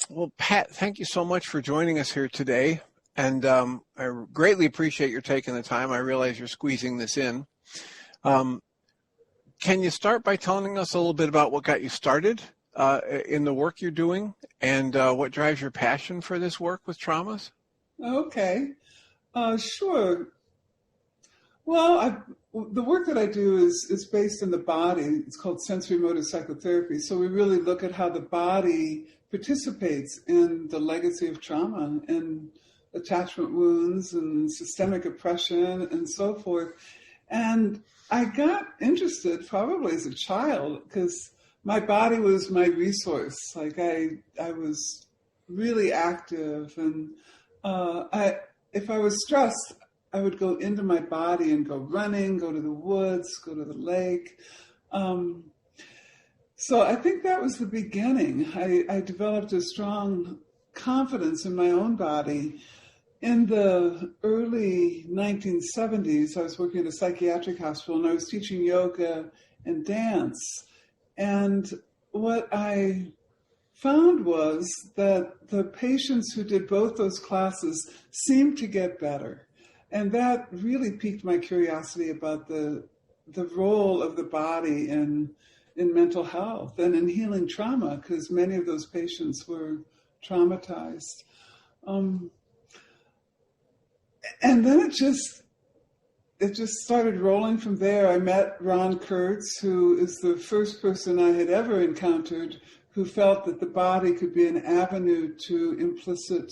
Well, Pat, thank you so much for joining us here today. And I greatly appreciate your taking the time. I realize you're squeezing this in. Can you start by telling us a little bit about what got you started in the work you're doing and what drives your passion for this work with traumas? Okay, sure. Well, the work that I do is based in the body. It's called sensory motor psychotherapy. So we really look at how the body participates in the legacy of trauma and attachment wounds and systemic oppression and so forth. And I got interested probably as a child because my body was my resource. Like I was really active, and if I was stressed, I would go into my body and go running, go to the woods, go to the lake. So I think that was the beginning. I developed a strong confidence in my own body. In the early 1970s, I was working at a psychiatric hospital and I was teaching yoga and dance. And what I found was that the patients who did both those classes seemed to get better. And that really piqued my curiosity about the role of the body in mental health and in healing trauma, because many of those patients were traumatized. And then it just started rolling from there. I met Ron Kurtz, who is the first person I had ever encountered who felt that the body could be an avenue to implicit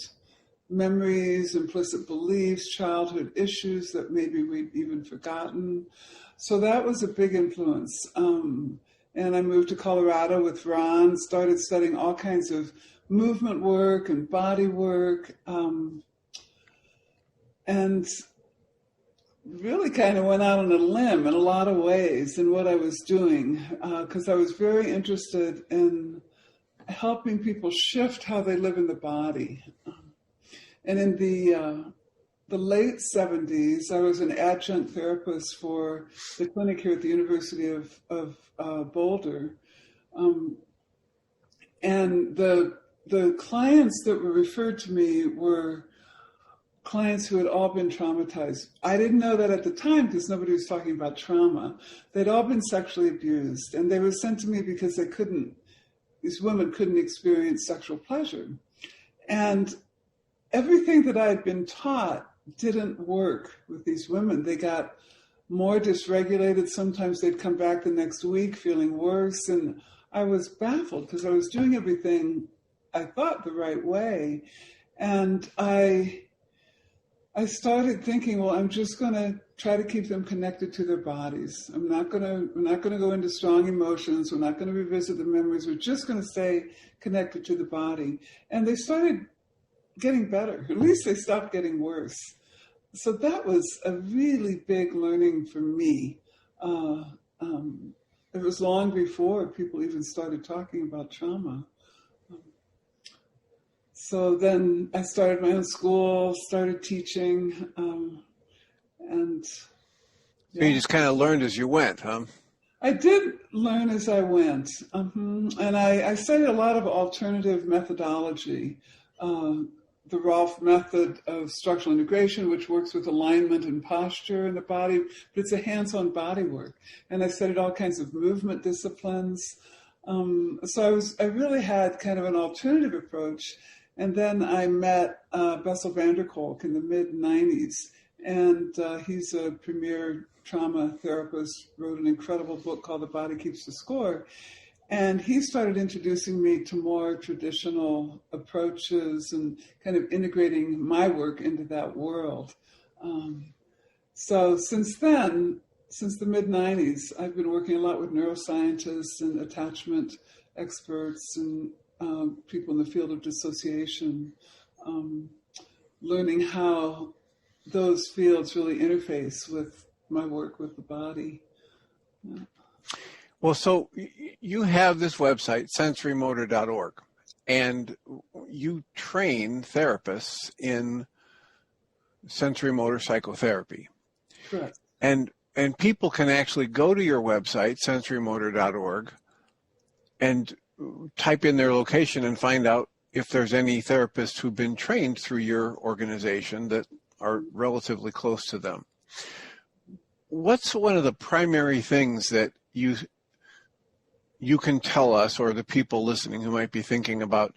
memories, implicit beliefs, childhood issues that maybe we'd even forgotten. So that was a big influence. And I moved to Colorado with Ron, started studying all kinds of movement work and body work, and really kind of went out on a limb in a lot of ways in what I was doing, because I was very interested in helping people shift how they live in the body. And in the late 70s, I was an adjunct therapist for the clinic here at the University of Boulder. And the clients that were referred to me were clients who had all been traumatized. I didn't know that at the time because nobody was talking about trauma. They'd all been sexually abused, and they were sent to me because these women couldn't experience sexual pleasure. And everything that I had been taught didn't work with these women. They got more dysregulated. Sometimes they'd come back the next week feeling worse. And I was baffled because I was doing everything I thought the right way. And I started thinking, well, I'm just going to try to keep them connected to their bodies. We're not going to go into strong emotions. We're not going to revisit the memories. We're just going to stay connected to the body. And they started getting better. At least they stopped getting worse. So that was a really big learning for me. It was long before people even started talking about trauma. So then I started my own school, started teaching, and yeah. So you just kind of learned as you went, huh? I did learn as I went, and I studied a lot of alternative methodology. The Rolf method of structural integration, which works with alignment and posture in the body, but it's a hands-on body work. And I studied all kinds of movement disciplines. So I really had kind of an alternative approach. And then I met Bessel van der Kolk in the mid-90s. And he's a premier trauma therapist, wrote an incredible book called The Body Keeps the Score. And he started introducing me to more traditional approaches and kind of integrating my work into that world. So since then, since the mid-90s, I've been working a lot with neuroscientists and attachment experts and people in the field of dissociation, learning how those fields really interface with my work with the body. Yeah. Well, so you have this website, sensorymotor.org, and you train therapists in sensory motor psychotherapy. Correct. And people can actually go to your website, sensorymotor.org, and type in their location and find out if there's any therapists who've been trained through your organization that are relatively close to them. What's one of the primary things that you can tell us, or the people listening who might be thinking about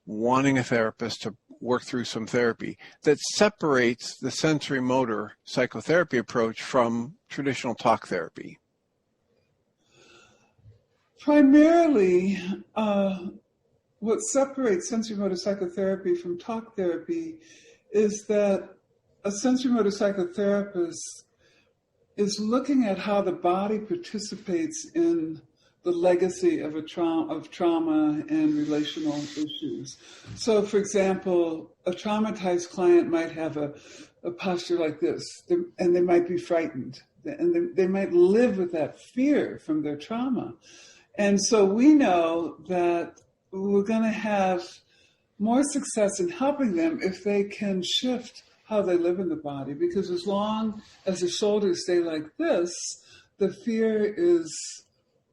wanting a therapist to work through some therapy, that separates the sensory motor psychotherapy approach from traditional talk therapy? Primarily, what separates sensory motor psychotherapy from talk therapy is that a sensory motor psychotherapist is looking at how the body participates in the legacy of trauma and relational issues. So, for example, a traumatized client might have a posture like this, and they might be frightened, and they might live with that fear from their trauma. And so we know that we're going to have more success in helping them if they can shift how they live in the body, because as long as the shoulders stay like this, the fear is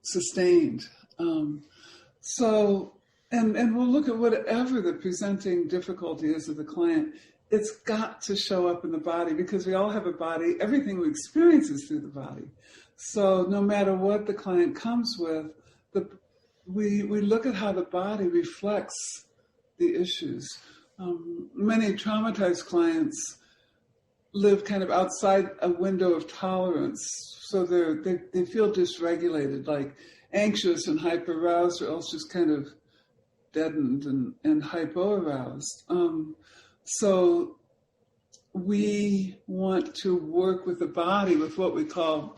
sustained. And we'll look at whatever the presenting difficulty is of the client. It's got to show up in the body, because we all have a body. Everything we experience is through the body. So no matter what the client comes with, we look at how the body reflects the issues. Many traumatized clients live kind of outside a window of tolerance, so they feel dysregulated, like anxious and hyperaroused, or else just kind of deadened and hypoaroused. So we want to work with the body with what we call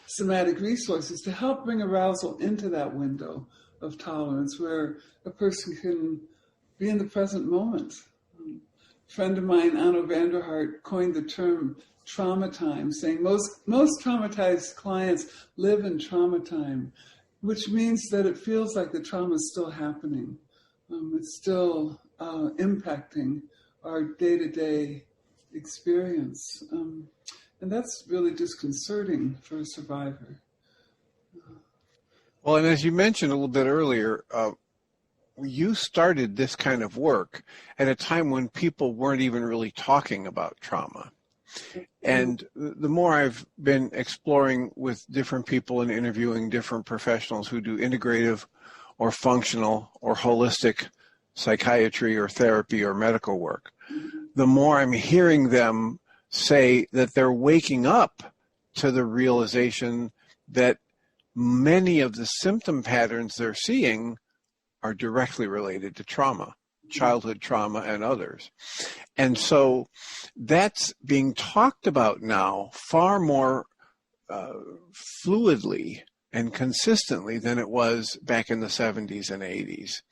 somatic resources to help bring arousal into that window of tolerance where a person can be in the present moment. A friend of mine, Anno Vanderhart, coined the term trauma time, saying most traumatized clients live in trauma time, which means that it feels like the trauma is still happening. It's still impacting our day-to-day experience. And that's really disconcerting for a survivor. Well, and as you mentioned a little bit earlier, you started this kind of work at a time when people weren't even really talking about trauma. And the more I've been exploring with different people and interviewing different professionals who do integrative or functional or holistic psychiatry or therapy or medical work, the more I'm hearing them say that they're waking up to the realization that many of the symptom patterns they're seeing are directly related to trauma, childhood trauma and others. And so that's being talked about now far more fluidly and consistently than it was back in the 70s and 80s.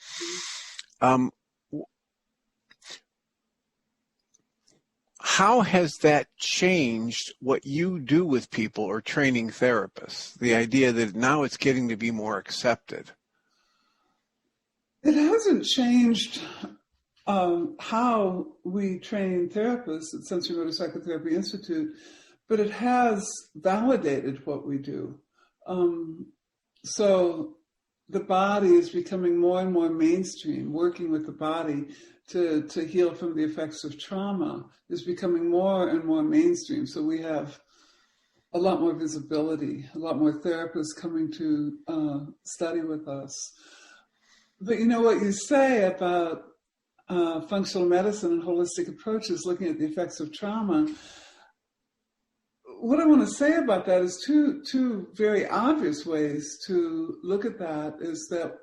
How has that changed what you do with people or training therapists? The idea that now it's getting to be more accepted. It hasn't changed how we train therapists at Sensory Motor Psychotherapy Institute, but it has validated what we do. So the body is becoming more and more mainstream. Working with the body to heal from the effects of trauma is becoming more and more mainstream. So we have a lot more visibility, a lot more therapists coming to study with us. But you know what you say about functional medicine and holistic approaches looking at the effects of trauma. What I want to say about that is two very obvious ways to look at that is that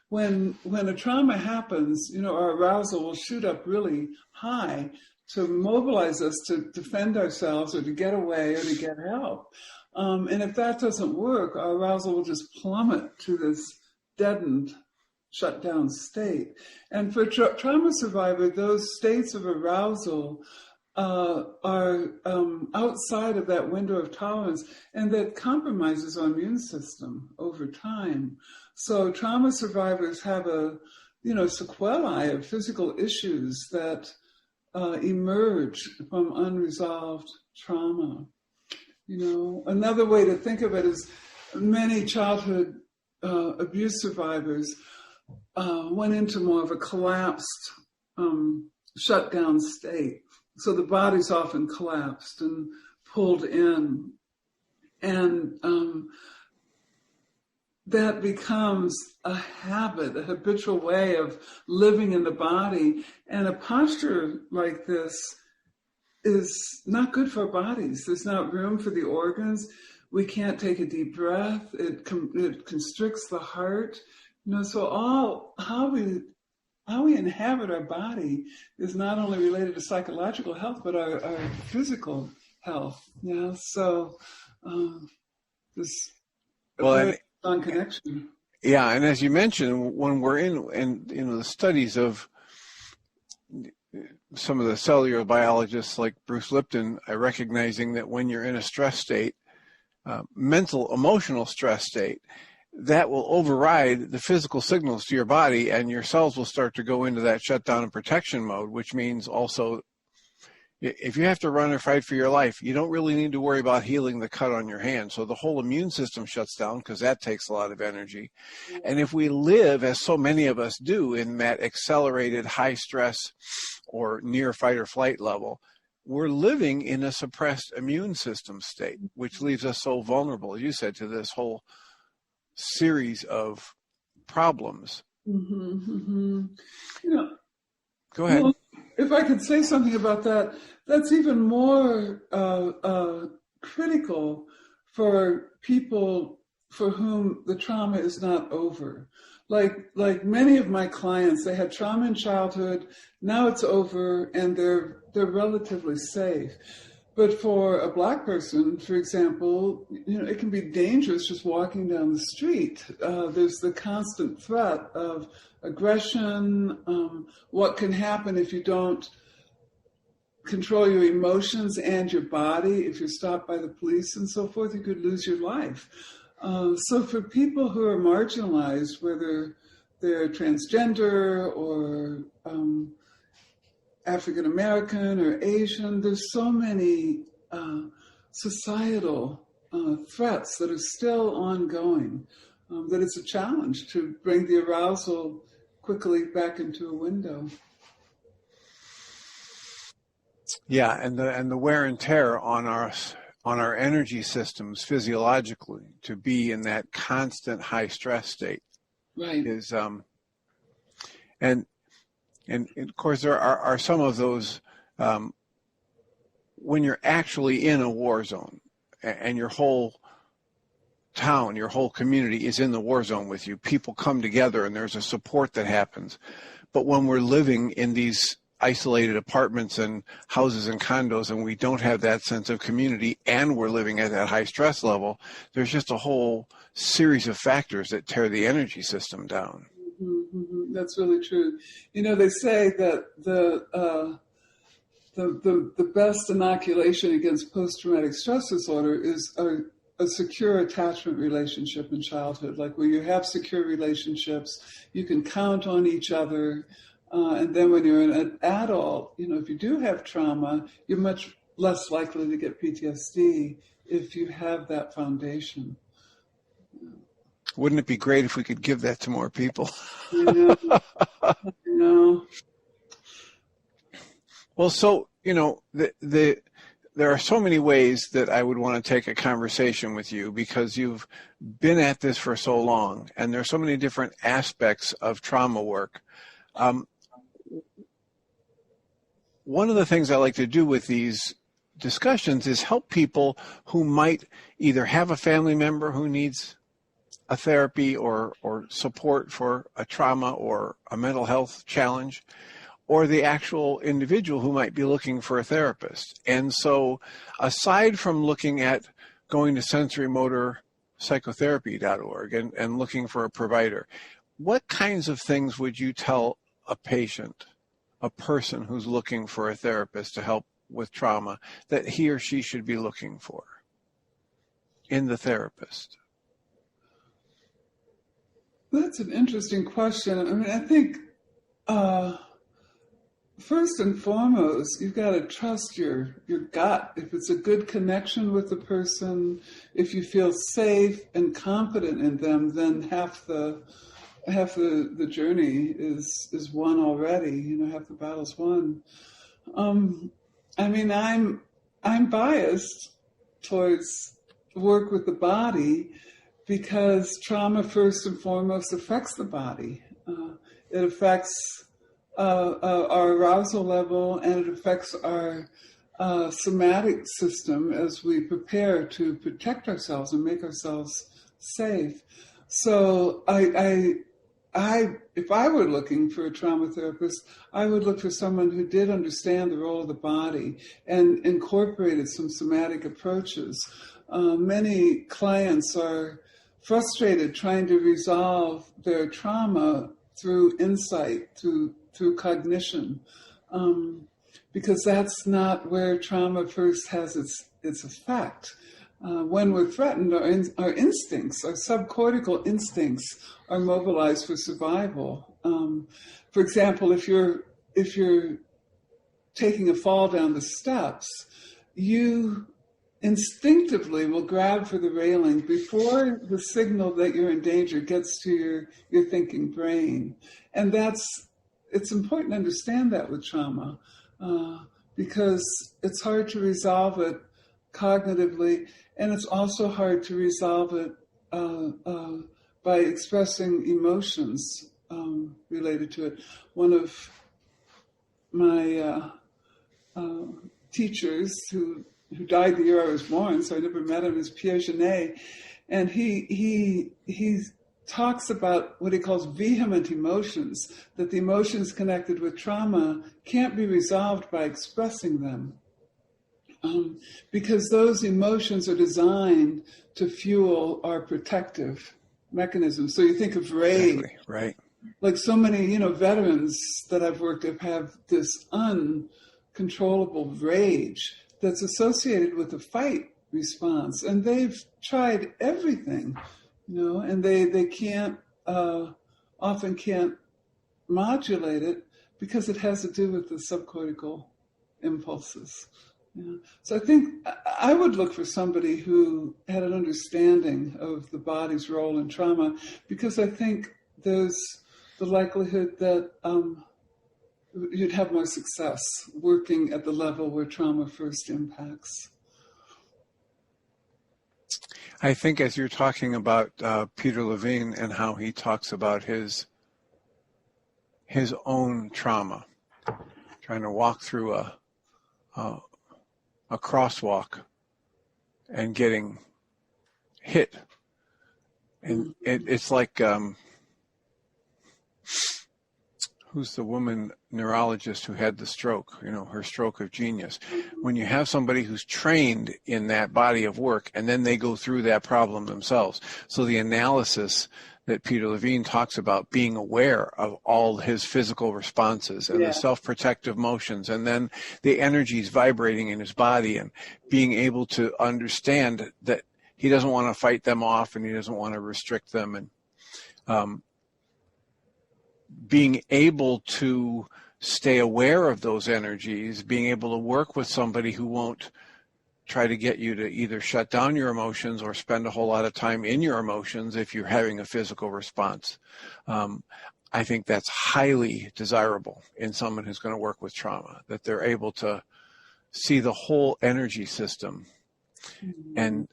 when a trauma happens, our arousal will shoot up really high to mobilize us to defend ourselves or to get away or to get help. And if that doesn't work, our arousal will just plummet to this deadened, shut down state. And for trauma survivor, those states of arousal are outside of that window of tolerance, and that compromises our immune system over time. So trauma survivors have sequelae of physical issues that emerge from unresolved trauma. Another way to think of it is many childhood abuse survivors went into more of a collapsed, shutdown state. So the body's often collapsed and pulled in. And that becomes a habit, a habitual way of living in the body. And a posture like this is not good for our bodies. There's not room for the organs. We can't take a deep breath. It constricts the heart. So how we inhabit our body is not only related to psychological health, but our physical health. So this very strong connection. Yeah, and as you mentioned, when we're in the studies of some of the cellular biologists like Bruce Lipton are recognizing that when you're in a stress state, mental, emotional stress state, that will override the physical signals to your body, and your cells will start to go into that shutdown and protection mode, which means also if you have to run or fight for your life, you don't really need to worry about healing the cut on your hand. So the whole immune system shuts down because that takes a lot of energy. And if we live, as so many of us do, in that accelerated high stress or near fight or flight level, we're living in a suppressed immune system state, which leaves us so vulnerable, as you said, to this whole series of problems. Go ahead. Well, if I could say something about that, that's even more critical for people for whom the trauma is not over. Like many of my clients, they had trauma in childhood, now it's over, and they're relatively safe. But for a Black person, for example, it can be dangerous just walking down the street. There's the constant threat of aggression, what can happen if you don't control your emotions and your body, if you're stopped by the police and so forth, you could lose your life. So for people who are marginalized, whether they're transgender or African American or Asian, there's so many societal threats that are still ongoing that it's a challenge to bring the arousal quickly back into a window. Yeah, and the wear and tear on our energy systems physiologically to be in that constant high stress state, right, is and of course there are some of those when you're actually in a war zone and your whole town, your whole community is in the war zone with you. People come together and there's a support that happens. But when we're living in these isolated apartments and houses and condos and we don't have that sense of community and we're living at that high stress level, there's just a whole series of factors that tear the energy system down. That's really true. They say that the best inoculation against post-traumatic stress disorder is a secure attachment relationship in childhood, like where you have secure relationships, you can count on each other. And then when you're an adult, if you do have trauma, you're much less likely to get PTSD if you have that foundation. Wouldn't it be great if we could give that to more people? I know. Well, so, there are so many ways that I would want to take a conversation with you because you've been at this for so long and there's so many different aspects of trauma work. One of the things I like to do with these discussions is help people who might either have a family member who needs a therapy or support for a trauma or a mental health challenge, or the actual individual who might be looking for a therapist. And so aside from looking at going to sensorymotorpsychotherapy.org and looking for a provider, what kinds of things would you tell a patient, a person who's looking for a therapist to help with trauma, that he or she should be looking for in the therapist? That's an interesting question. I think first and foremost, you've got to trust your gut. If it's a good connection with the person, if you feel safe and confident in them, then half the the journey is won already. You know, half the battle's won. I mean, I'm biased towards work with the body because trauma first and foremost affects the body. It affects our arousal level, and it affects our somatic system as we prepare to protect ourselves and make ourselves safe. So if I were looking for a trauma therapist, I would look for someone who did understand the role of the body and incorporated some somatic approaches. Many clients are frustrated trying to resolve their trauma through insight, through cognition, because that's not where trauma first has its effect. When we're threatened, our instincts, our subcortical instincts, are mobilized for survival. For example, if you're taking a fall down the steps, you instinctively will grab for the railing before the signal that you're in danger gets to your thinking brain. And it's important to understand that with trauma, because it's hard to resolve it cognitively, and it's also hard to resolve it by expressing emotions related to it. One of my teachers who died the year I was born, so I never met him, is Pierre Genet, and he talks about what he calls vehement emotions, that the emotions connected with trauma can't be resolved by expressing them. Because those emotions are designed to fuel our protective mechanisms. So you think of rage, exactly, right? Like so many, veterans that I've worked with have this uncontrollable rage that's associated with a fight response, and they've tried everything, and they can't often can't modulate it because it has to do with the subcortical impulses. Yeah. So I think I would look for somebody who had an understanding of the body's role in trauma, because I think there's the likelihood that you'd have more success working at the level where trauma first impacts. I think as you're talking about Peter Levine and how he talks about his own trauma, trying to walk through a crosswalk and getting hit. And it's like, who's the woman neurologist who had the stroke, her stroke of genius. When you have somebody who's trained in that body of work and then they go through that problem themselves. So the analysis that Peter Levine talks about, being aware of all his physical responses and the self-protective motions, and then the energies vibrating in his body, and being able to understand that he doesn't want to fight them off and he doesn't want to restrict them, and being able to stay aware of those energies, being able to work with somebody who won't try to get you to either shut down your emotions or spend a whole lot of time in your emotions if you're having a physical response. I think that's highly desirable in someone who's going to work with trauma, that they're able to see the whole energy system and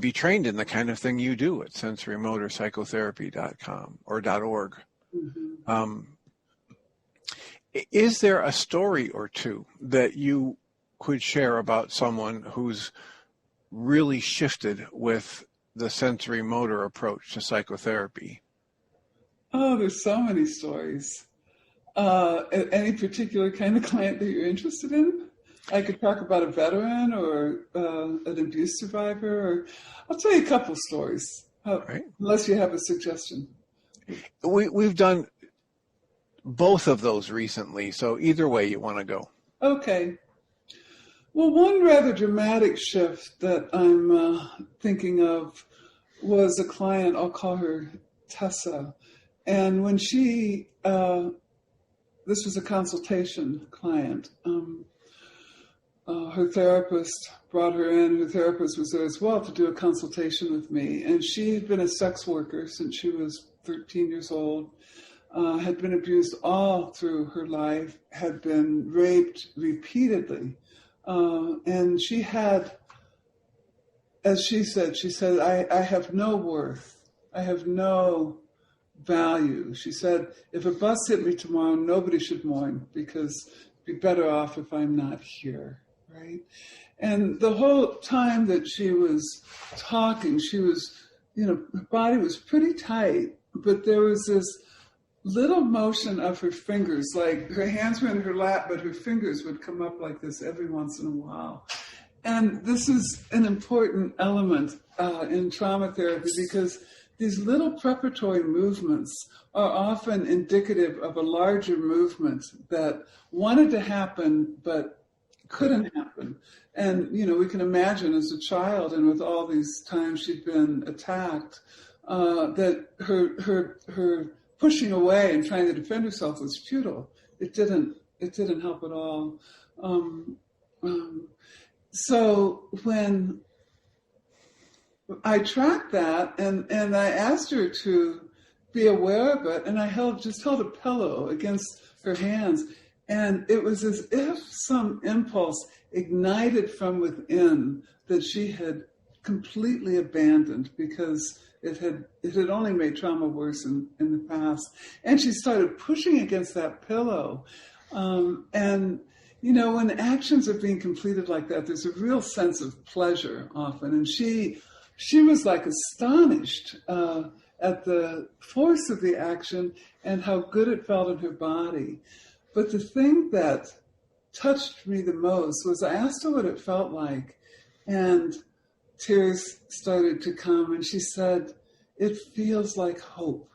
be trained in the kind of thing you do at sensorimotorpsychotherapy.com or .org. Is there a story or two that you could share about someone who's really shifted with the sensory motor approach to psychotherapy? Oh, there's so many stories. Any particular kind of client that you're interested in? I could talk about a veteran or an abuse survivor, or I'll tell you a couple stories, Right. Unless you have a suggestion. We've done both of those recently, so either way you want to go. Okay. Well, one rather dramatic shift that I'm thinking of was a client, I'll call her Tessa. And when this was a consultation client, her therapist brought her in. Her therapist was there as well to do a consultation with me. And she had been a sex worker since she was 13 years old, had been abused all through her life, had been raped repeatedly. And she had, as she said, I have no worth. I have no value. She said, if a bus hit me tomorrow, nobody should mourn because it'd be better off if I'm not here, right? And the whole time that she was talking, she was, her body was pretty tight, but there was this little motion of her fingers, like her hands were in her lap, but her fingers would come up like this every once in a while. And this is an important element in trauma therapy because these little preparatory movements are often indicative of a larger movement that wanted to happen but couldn't happen. And, we can imagine as a child and with all these times she'd been attacked, that her pushing away and trying to defend herself was futile. It didn't help at all. So when I tracked that and I asked her to be aware of it, and I just held a pillow against her hands, and it was as if some impulse ignited from within that she had completely abandoned because it had only made trauma worse in the past. And she started pushing against that pillow. And, when actions are being completed like that, there's a real sense of pleasure often. And she was like astonished at the force of the action and how good it felt in her body. But the thing that touched me the most was I asked her what it felt like, and tears started to come, and she said, it feels like hope,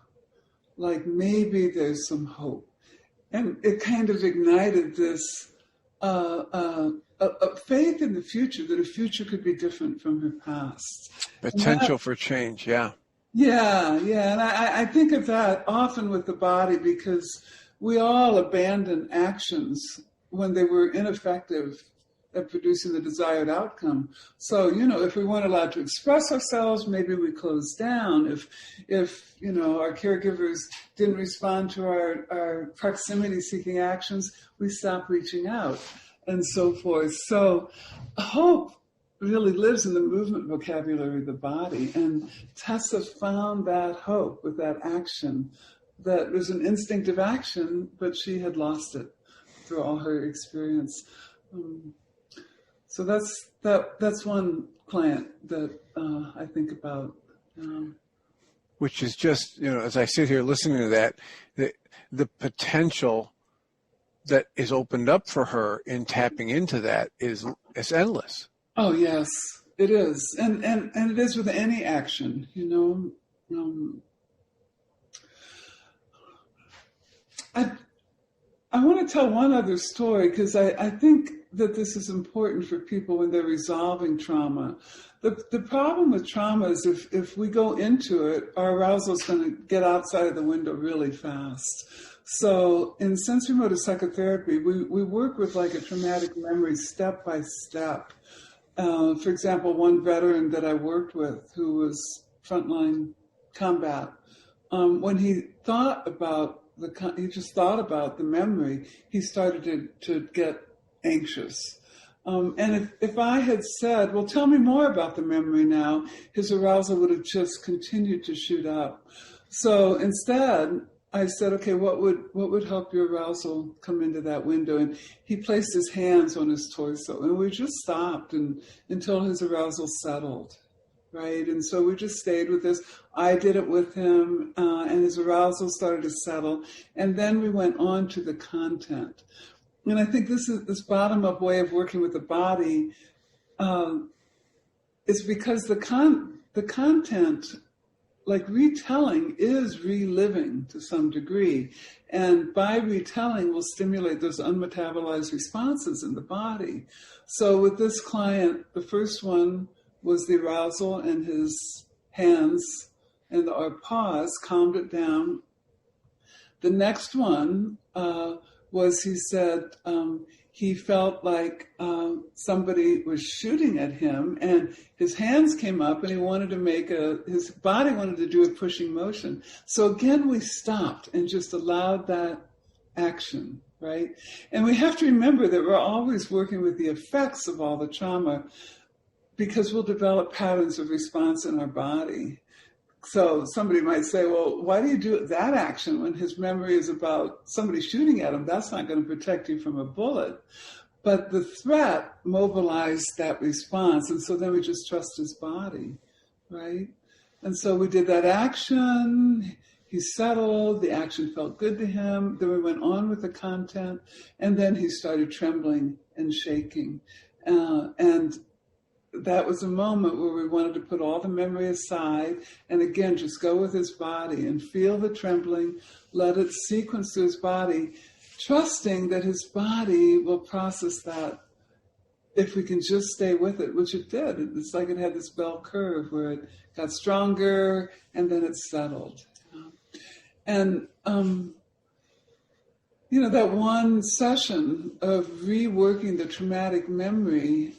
like maybe there's some hope. And it kind of ignited this a faith in the future, that a future could be different from her past. Potential for change, yeah. Yeah. And I think of that often with the body because we all abandon actions when they were ineffective at producing the desired outcome. So, if we weren't allowed to express ourselves, maybe we closed down. If our caregivers didn't respond to our proximity-seeking actions, we stopped reaching out, and so forth. So hope really lives in the movement vocabulary of the body, and Tessa found that hope with that action that was an instinctive action, but she had lost it through all her experience. So that's one client that I think about. Which is just, as I sit here listening to that, the potential that is opened up for her in tapping into that is endless. Oh, yes, it is. And it is with any action, I want to tell one other story because I think that this is important for people when they're resolving trauma. The problem with trauma is if we go into it, our arousal is going to get outside of the window really fast. So in sensory-motor psychotherapy, we work with like a traumatic memory step by step. For example, one veteran that I worked with who was frontline combat, when he thought about he just thought about the memory, he started to get anxious. And if I had said, well, tell me more about the memory now, his arousal would have just continued to shoot up. So instead, I said, okay, what would help your arousal come into that window? And he placed his hands on his torso, and we just stopped until his arousal settled. Right, and so we just stayed with this. I did it with him, and his arousal started to settle. And then we went on to the content. And I think this bottom-up way of working with the body is because the content, like retelling, is reliving to some degree. And by retelling, will stimulate those unmetabolized responses in the body. So with this client, the first one was the arousal, and his hands and our paws calmed it down. The next one was, he said, he felt like somebody was shooting at him, and his hands came up, and he wanted to his body wanted to do a pushing motion. So again, we stopped and just allowed that action, right? And we have to remember that we're always working with the effects of all the trauma, because we'll develop patterns of response in our body. So somebody might say, well, why do you do that action when his memory is about somebody shooting at him? That's not going to protect you from a bullet. But the threat mobilized that response. And so then we just trust his body, right? And so we did that action. He settled. The action felt good to him. Then we went on with the content. And then he started trembling and shaking. And that was a moment where we wanted to put all the memory aside and again just go with his body and feel the trembling, let it sequence through his body, trusting that his body will process that if we can just stay with it, which it did. It's like it had this bell curve where it got stronger and then it settled. And that one session of reworking the traumatic memory,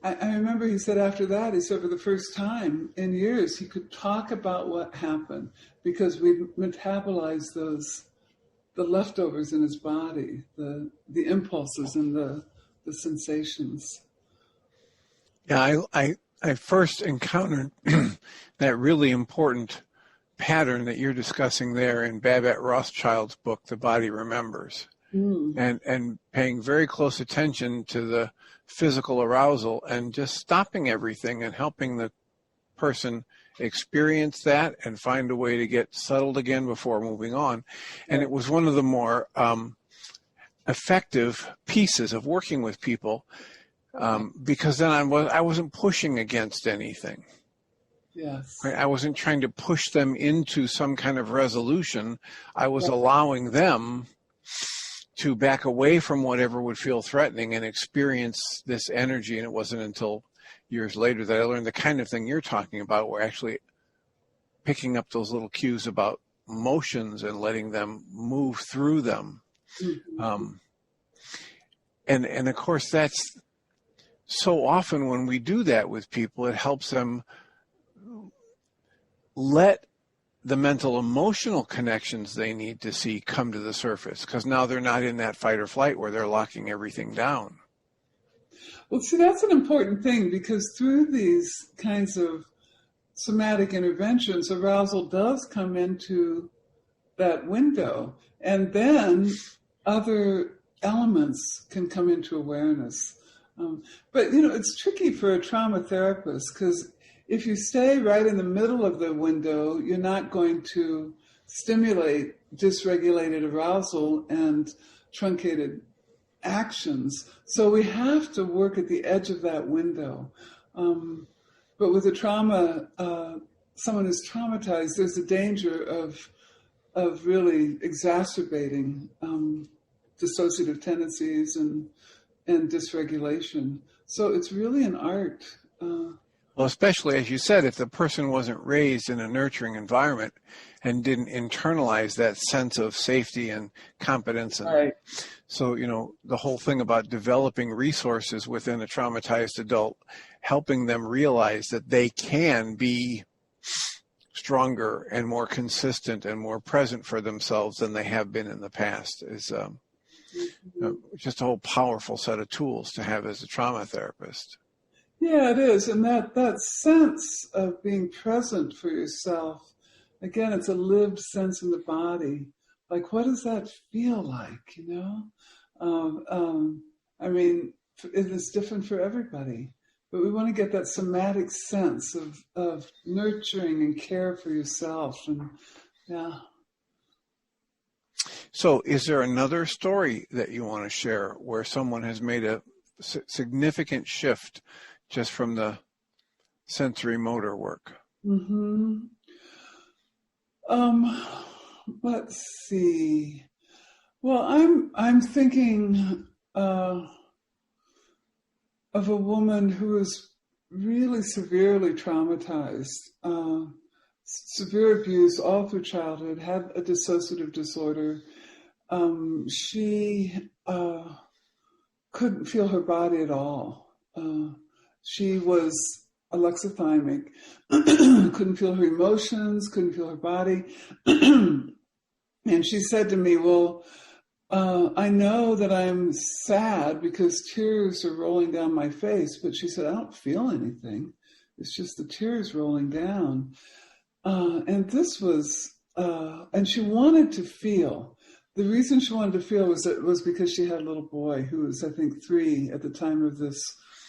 I remember he said after that, he said for the first time in years, he could talk about what happened because we metabolized the leftovers in his body, the impulses and the sensations. Yeah, I first encountered that really important pattern that you're discussing there in Babette Rothschild's book, The Body Remembers, and paying very close attention to the physical arousal and just stopping everything and helping the person experience that and find a way to get settled again before moving on. And it was one of the more effective pieces of working with people because then I wasn't pushing against anything. Yes. I wasn't trying to push them into some kind of resolution. I was allowing them to back away from whatever would feel threatening and experience this energy. And it wasn't until years later that I learned the kind of thing you're talking about, where actually picking up those little cues about emotions and letting them move through them. And of course, that's so often when we do that with people, it helps them let the mental emotional connections they need to see come to the surface, because now they're not in that fight or flight where they're locking everything down. Well, see, that's an important thing, because through these kinds of somatic interventions, arousal does come into that window, and then other elements can come into awareness. But, it's tricky for a trauma therapist, because if you stay right in the middle of the window, you're not going to stimulate dysregulated arousal and truncated actions. So we have to work at the edge of that window. But with a trauma, someone who's traumatized, there's a danger of really exacerbating dissociative tendencies and dysregulation. So it's really an art. Well, especially, as you said, if the person wasn't raised in a nurturing environment and didn't internalize that sense of safety and competence. And right. So, the whole thing about developing resources within a traumatized adult, helping them realize that they can be stronger and more consistent and more present for themselves than they have been in the past is just a whole powerful set of tools to have as a trauma therapist. Yeah, it is. And that sense of being present for yourself, again, it's a lived sense in the body. Like, what does that feel like, I mean, it is different for everybody. But we want to get that somatic sense of nurturing and care for yourself. And yeah. So is there another story that you want to share where someone has made a significant shift just from the sensory motor work? Let's see. Well, I'm thinking of a woman who was really severely traumatized, severe abuse all through childhood, had a dissociative disorder. She couldn't feel her body at all. She was alexithymic, couldn't feel her emotions, couldn't feel her body. And she said to me, well, I know that I'm sad because tears are rolling down my face, but she said, I don't feel anything. It's just the tears rolling down. And this was, and she wanted to feel. The reason she wanted to feel was because she had a little boy who was, I think, 3 at the time of this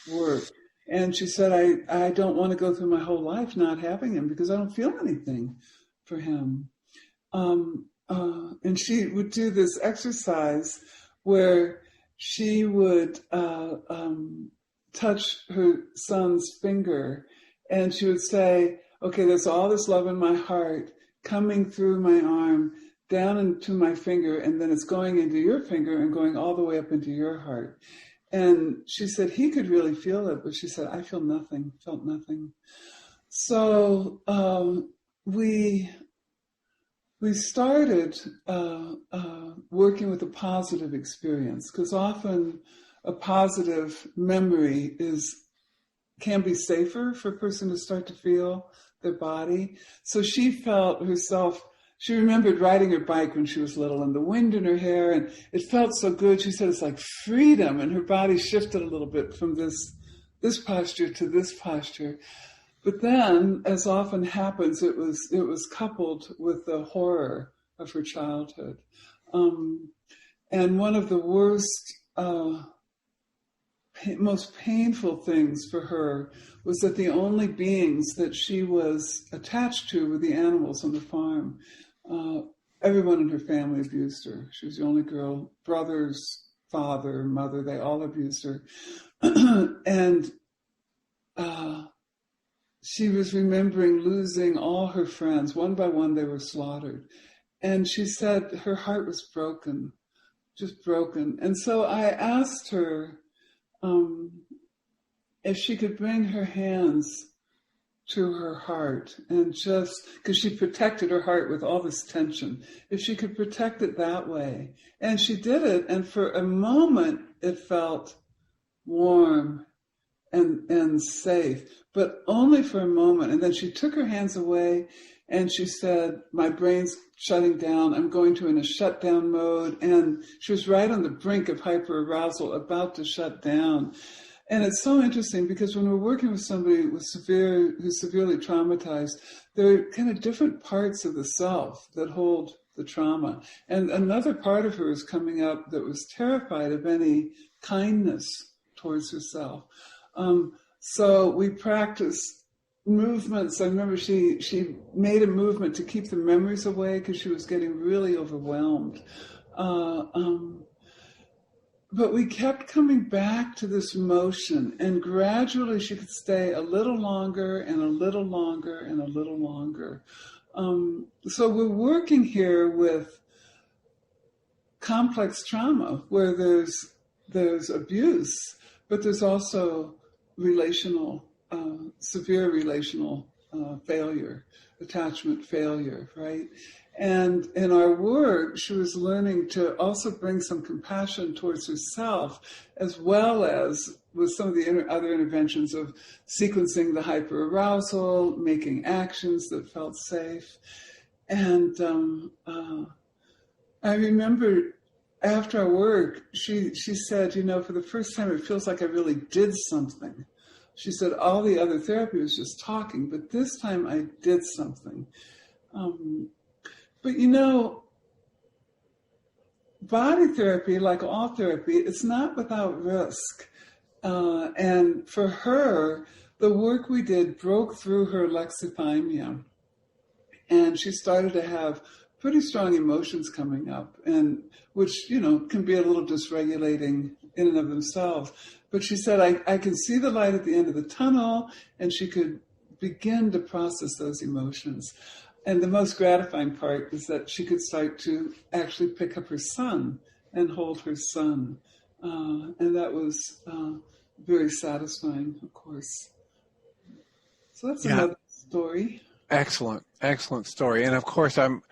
work. And she said, I don't want to go through my whole life not having him because I don't feel anything for him. And she would do this exercise where she would touch her son's finger, and she would say, okay, there's all this love in my heart coming through my arm down into my finger, and then it's going into your finger and going all the way up into your heart. And she said he could really feel it, but she said, I felt nothing. So we started working with a positive experience, because often a positive memory can be safer for a person to start to feel their body. So she felt herself. She remembered riding her bike when she was little and the wind in her hair, and it felt so good. She said it's like freedom, and her body shifted a little bit from this posture to this posture. But then, as often happens, it was coupled with the horror of her childhood. And one of the worst, most painful things for her was that the only beings that she was attached to were the animals on the farm. Everyone in her family abused her. She was the only girl. Brothers, father, mother, they all abused her. And she was remembering losing all her friends. One by one, they were slaughtered. And she said her heart was broken, just broken. And so I asked her if she could bring her hands to her heart, and just because she protected her heart with all this tension, if she could protect it that way. And she did it, and for a moment it felt warm and safe, but only for a moment. And then she took her hands away and she said, my brain's shutting down, I'm going to in a shutdown mode. And she was right on the brink of hyperarousal, about to shut down. And it's so interesting because when we're working with somebody who's severely traumatized, there are kind of different parts of the self that hold the trauma. And another part of her is coming up that was terrified of any kindness towards herself. So we practiced movements. I remember she made a movement to keep the memories away because she was getting really overwhelmed. But we kept coming back to this motion, and gradually she could stay a little longer and a little longer and a little longer. So we're working here with complex trauma where there's abuse, but there's also severe relational failure, attachment failure, right? And in our work, she was learning to also bring some compassion towards herself, as well as with some of the other interventions of sequencing the hyperarousal, making actions that felt safe. And I remember after our work, she said, for the first time, it feels like I really did something. She said, all the other therapy was just talking, but this time I did something. But body therapy, like all therapy, it's not without risk. And for her, the work we did broke through her alexithymia. And she started to have pretty strong emotions coming up, and which, can be a little dysregulating in and of themselves. But she said, I can see the light at the end of the tunnel, and she could begin to process those emotions. And the most gratifying part is that she could start to actually pick up her son and hold her son. And that was very satisfying, of course. So that's another story. Excellent story. And of course, I'm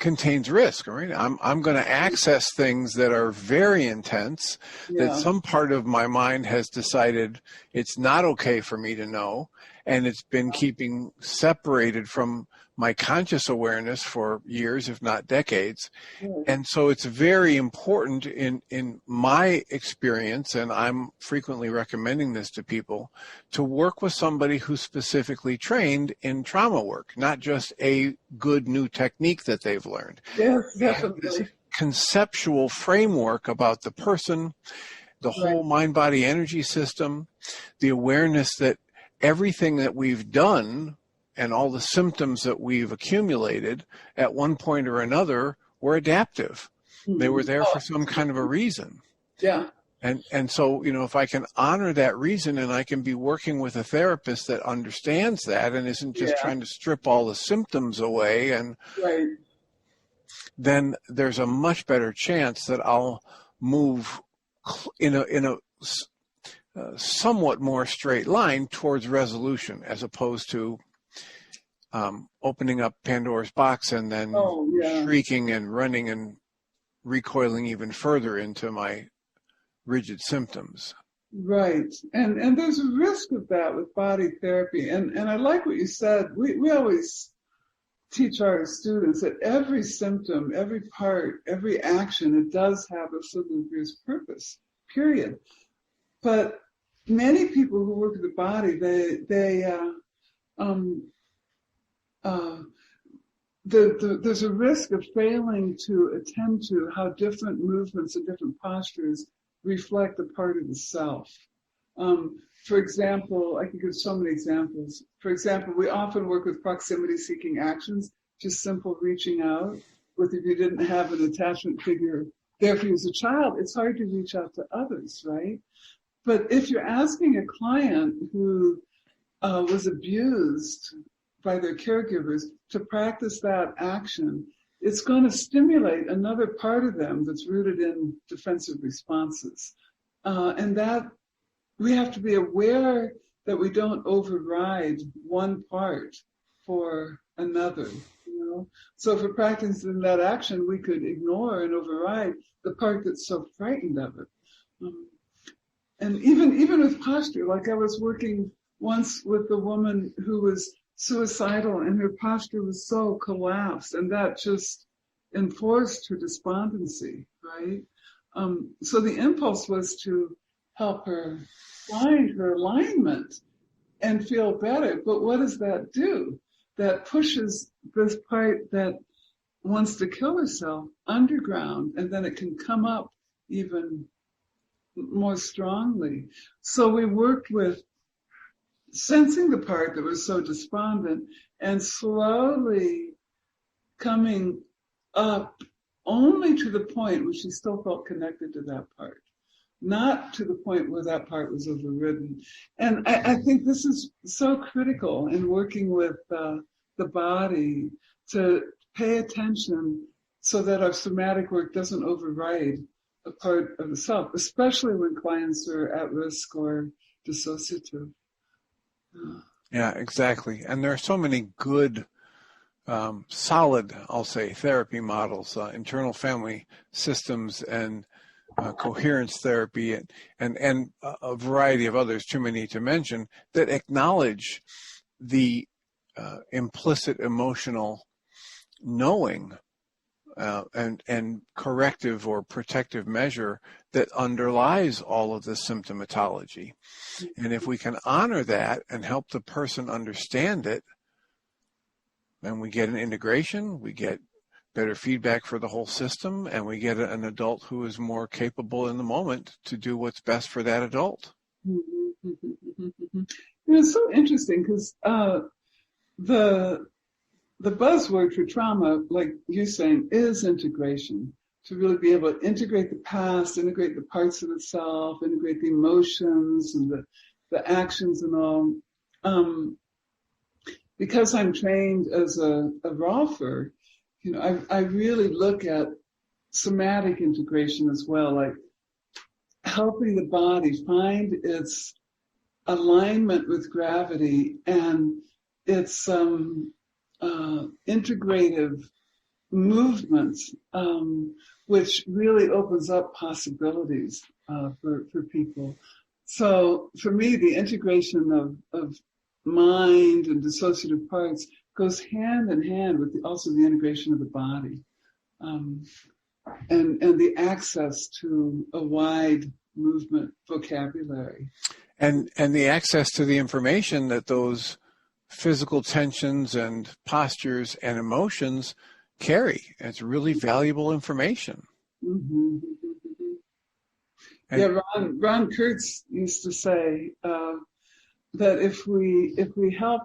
contains risk, right? I'm going to access things that are very intense, that Yeah. some part of my mind has decided it's not okay for me to know, and it's been keeping separated from my conscious awareness for years, if not decades. Right. And so it's very important in my experience, and I'm frequently recommending this to people, to work with somebody who's specifically trained in trauma work, not just a good new technique that they've learned. Yes, They have this definitely. conceptual framework about the person, the Right. whole mind-body energy system, the awareness that everything that we've done and all the symptoms that we've accumulated at one point or another were adaptive. They were there Oh, for some kind of a reason. yeah. And so, if I can honor that reason, and I can be working with a therapist that understands that and isn't just Yeah. trying to strip all the symptoms away, and Right. then there's a much better chance that I'll move in a somewhat more straight line towards resolution, as opposed to opening up Pandora's box and then Oh, yeah. shrieking and running and recoiling even further into my rigid symptoms. Right. And there's a risk of that with body therapy. And I like what you said. We always teach our students that every symptom, every part, every action, it does have a solidified purpose, period. But many people who work with the body, there's a risk of failing to attend to how different movements and different postures reflect a part of the self. For example, I could give so many examples. For example, we often work with proximity-seeking actions, just simple reaching out. If you didn't have an attachment figure there for you as a child, it's hard to reach out to others, right? But if you're asking a client who was abused by their caregivers to practice that action, it's going to stimulate another part of them that's rooted in defensive responses. And that we have to be aware that we don't override one part for another. So if we're practicing that action, we could ignore and override the part that's so frightened of it. And even with posture, like I was working once with a woman who was suicidal and her posture was so collapsed, and that just enforced her despondency, right? So the impulse was to help her find her alignment and feel better. But what does that do? That pushes this part that wants to kill herself underground, and then it can come up even more strongly. So we worked with sensing the part that was so despondent and slowly coming up only to the point where she still felt connected to that part, not to the point where that part was overridden. And I think this is so critical in working with the body, to pay attention so that our somatic work doesn't override a part of the self, especially when clients are at risk or dissociative. Yeah, exactly. And there are so many good, solid, I'll say, therapy models, internal family systems, and coherence therapy, and a variety of others, too many to mention, that acknowledge the implicit emotional knowing and corrective or protective measure that underlies all of this symptomatology. And if we can honor that and help the person understand it, then we get an integration, we get better feedback for the whole system, and we get an adult who is more capable in the moment to do what's best for that adult. It's so interesting because the buzzword for trauma, like you're saying, is integration. To really be able to integrate the past, integrate the parts of itself, integrate the emotions and the actions and all. Because I'm trained as a rolfer, I really look at somatic integration as well, like helping the body find its alignment with gravity and its integrative movement, which really opens up possibilities for people. So for me, the integration of mind and dissociative parts goes hand in hand with also the integration of the body, and the access to a wide movement vocabulary. And the access to the information that those physical tensions and postures and emotions carry. It's really valuable information. Mm-hmm. Yeah, Ron Kurtz used to say that if we help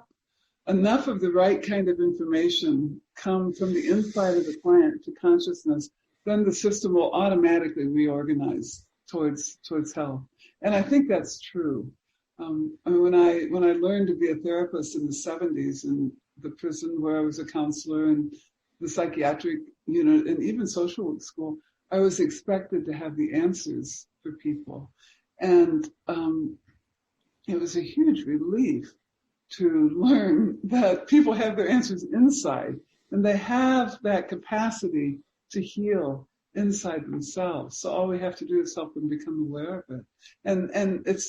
enough of the right kind of information come from the inside of the plant to consciousness, then the system will automatically reorganize towards health. And I think that's true. When I learned to be a therapist in the 70s in the prison where I was a counselor and the psychiatric unit and even social work school, I was expected to have the answers for people. And it was a huge relief to learn that people have their answers inside and they have that capacity to heal inside themselves. So all we have to do is help them become aware of it. And it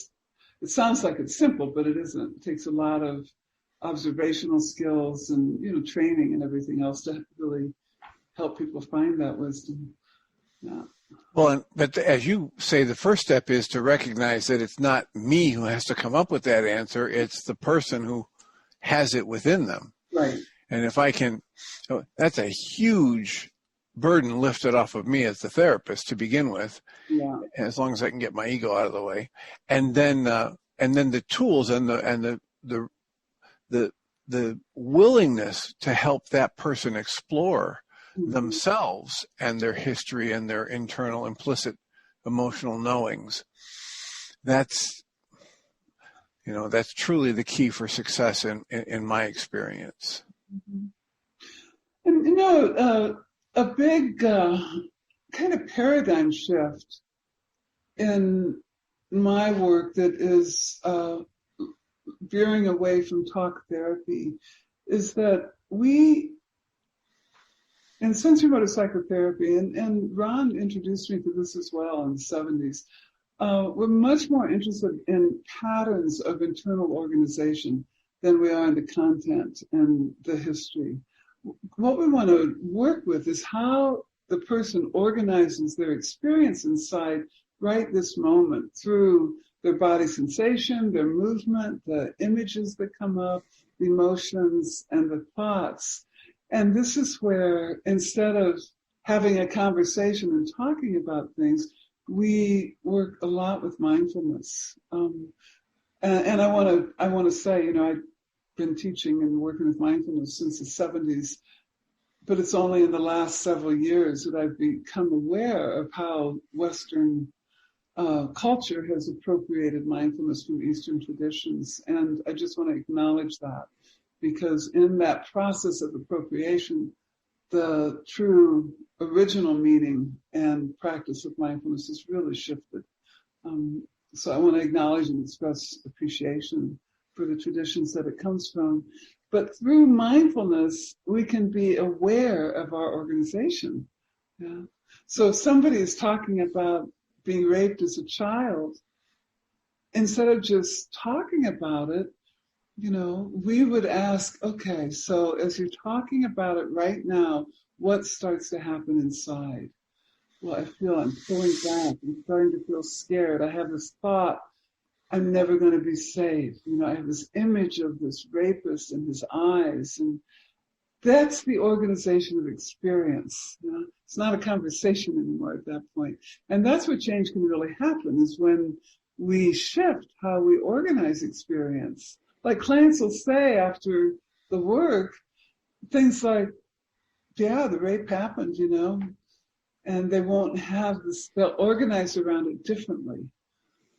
sounds like it's simple, but it isn't. It takes a lot of observational skills and training and everything else to really help people find that wisdom. Yeah. Well, but as you say, the first step is to recognize that it's not me who has to come up with that answer. It's the person who has it within them. Right. And if I can, that's a huge burden lifted off of me as the therapist to begin with. Yeah. As long as I can get my ego out of the way, and then the tools and the willingness to help that person explore themselves and their history and their internal implicit emotional knowings. That's truly the key for success in my experience. And a big kind of paradigm shift in my work that is veering away from talk therapy is that in sensory-motor psychotherapy, and Ron introduced me to this as well in the 70s, we're much more interested in patterns of internal organization than we are in the content and the history. What we want to work with is how the person organizes their experience inside right this moment through their body sensation, their movement, the images that come up, the emotions, and the thoughts. And this is where, instead of having a conversation and talking about things, we work a lot with mindfulness. And I want to say, I've been teaching and working with mindfulness since the 70s, but it's only in the last several years that I've become aware of how Western culture has appropriated mindfulness from Eastern traditions. And I just want to acknowledge that, because in that process of appropriation, the true original meaning and practice of mindfulness has really shifted. So I want to acknowledge and express appreciation for the traditions that it comes from. But through mindfulness, we can be aware of our organization. Yeah? So if somebody is talking about being raped as a child, instead of just talking about it, we would ask, okay, so as you're talking about it right now, what starts to happen inside? Well, I feel I'm pulling back. I'm starting to feel scared. I have this thought, I'm never going to be safe. I have this image of this rapist and his eyes. And that's the organization of experience. It's not a conversation anymore at that point. And that's where change can really happen, is when we shift how we organize experience. Like clients will say after the work, things like, yeah, the rape happened, and they won't have this, they'll organize around it differently.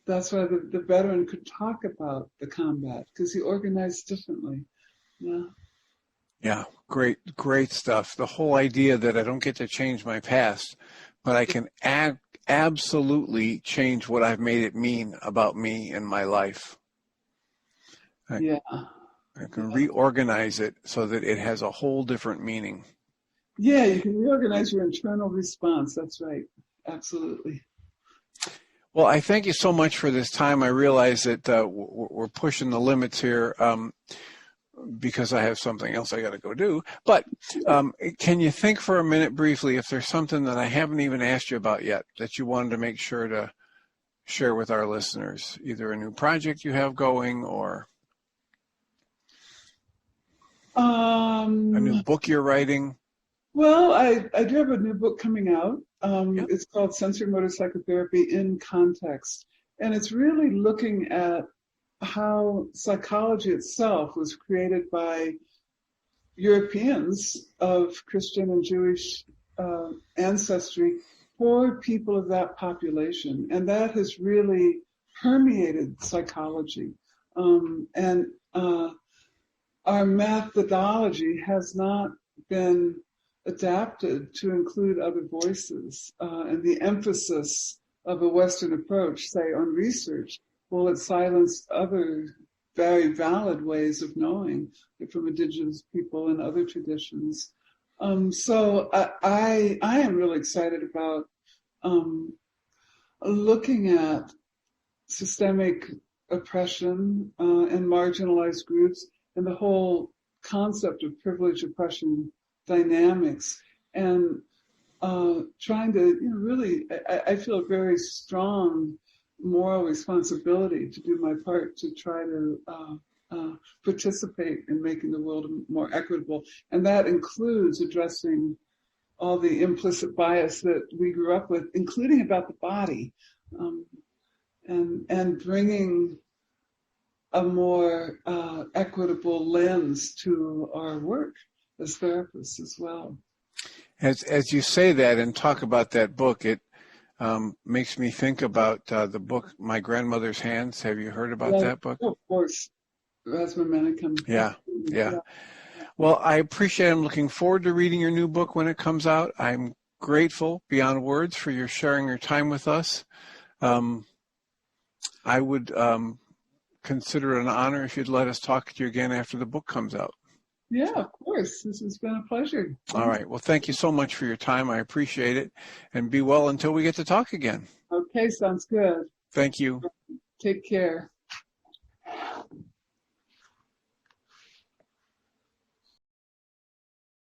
That's why the veteran could talk about the combat, because he organized differently. Yeah. Yeah, great stuff. The whole idea that I don't get to change my past, but I can absolutely change what I've made it mean about me and my life. I can reorganize it so that it has a whole different meaning. Yeah, you can reorganize your internal response. That's right. Absolutely. Well, I thank you so much for this time. I realize that we're pushing the limits here because I have something else I got to go do. But can you think for a minute briefly if there's something that I haven't even asked you about yet that you wanted to make sure to share with our listeners, either a new project you have going or a new book you're writing? Well, I do have a new book coming out. Yep. It's called Sensory Motor Psychotherapy in Context. And it's really looking at how psychology itself was created by Europeans of Christian and Jewish ancestry for people of that population. And that has really permeated psychology. And our methodology has not been adapted to include other voices. And the emphasis of a Western approach, say, on research, well, it silenced other very valid ways of knowing from indigenous people and other traditions. So I am really excited about looking at systemic oppression and marginalized groups and the whole concept of privilege oppression dynamics, and trying to really, I feel a very strong moral responsibility to do my part to try to participate in making the world more equitable. And that includes addressing all the implicit bias that we grew up with, including about the body, and bringing a more equitable lens to our work as therapists as well. As you say that and talk about that book, it makes me think about the book, My Grandmother's Hands. Have you heard about that book? Oh, of course. Rasma Manicum. Yeah. Well, I appreciate it. I'm looking forward to reading your new book when it comes out. I'm grateful beyond words for your sharing your time with us. I would consider it an honor if you'd let us talk to you again after the book comes out. Yeah, of course. This has been a pleasure. All right. Well, thank you so much for your time. I appreciate it. And be well until we get to talk again. Okay, sounds good. Thank you. Take care.